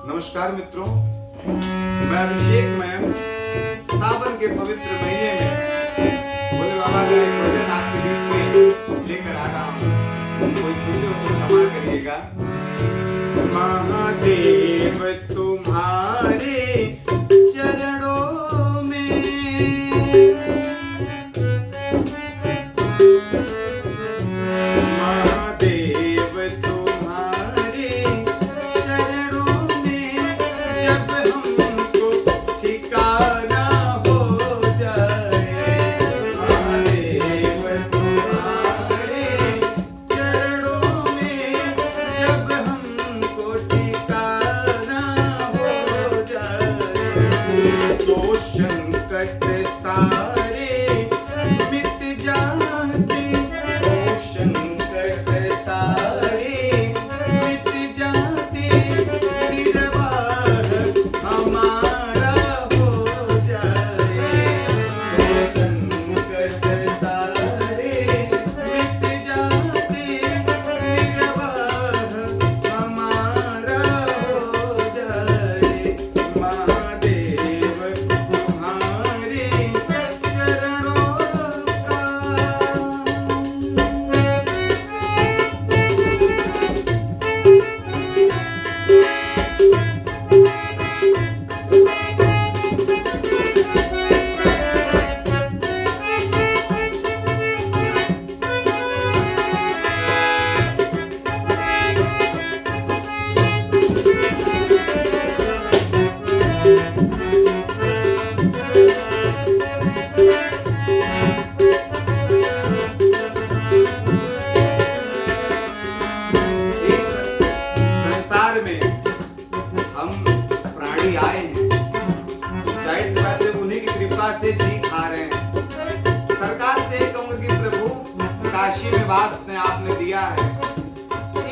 नमस्कार मित्रों, मैं अभिषेक मैम सावन के पवित्र महीने में भोले बाबा का एक भजन आपके बीच में लेकर आ रहा हूँ। कोई त्रुटि हो तो क्षमा करिएगा। महादेव तुम्हारे चरणों में संकट सारे मिट जाते, ओ संकट सारे मिट जाते, निर्वाह हमारा हो जाए। ओ संकट सारे मिट जाते, निर्वाह हमारा हो जाए। महादेव तुम्हारे चरणों का इस संसार में हम प्राणी आए हैं, जाहिर सी बात है उन्हीं की कृपा से जी खा रहे हैं। सरकार से कहूंगा कि प्रभु काशी में वास ने आपने दिया है,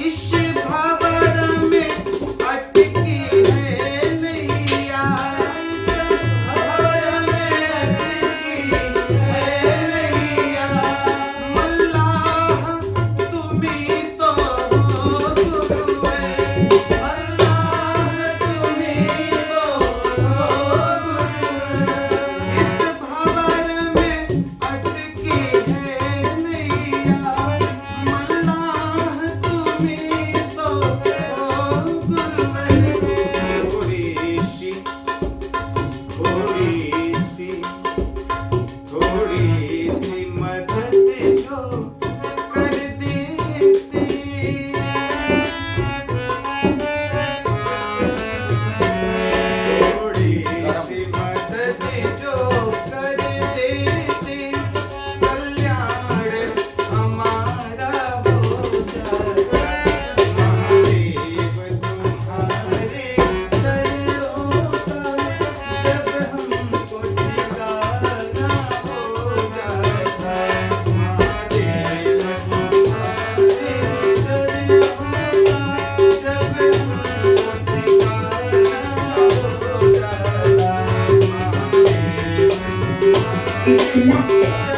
इस भंवर में अटकी है नैया, इस भंवर में अटकी है नैया। मल्लाह तुम्ही तो हो गुरु है, मल्लाह तुम्ही तो हो गुरु है। इस भंवर में अटकी है नैया, मल्लाह तुम्ही तो हो गुरु है। थोड़ी सी मदद जो कर देते, थोड़ी सी मदद जो कर देते, कल्याण हमारा हो जाता। महादेव तुम्हारे चरणों का जब हमको ठिकाना हो जाता। महादेव तुम्हारे चरणों का जब हमको ठिकाना हो जाता। महादेव तुम्हारे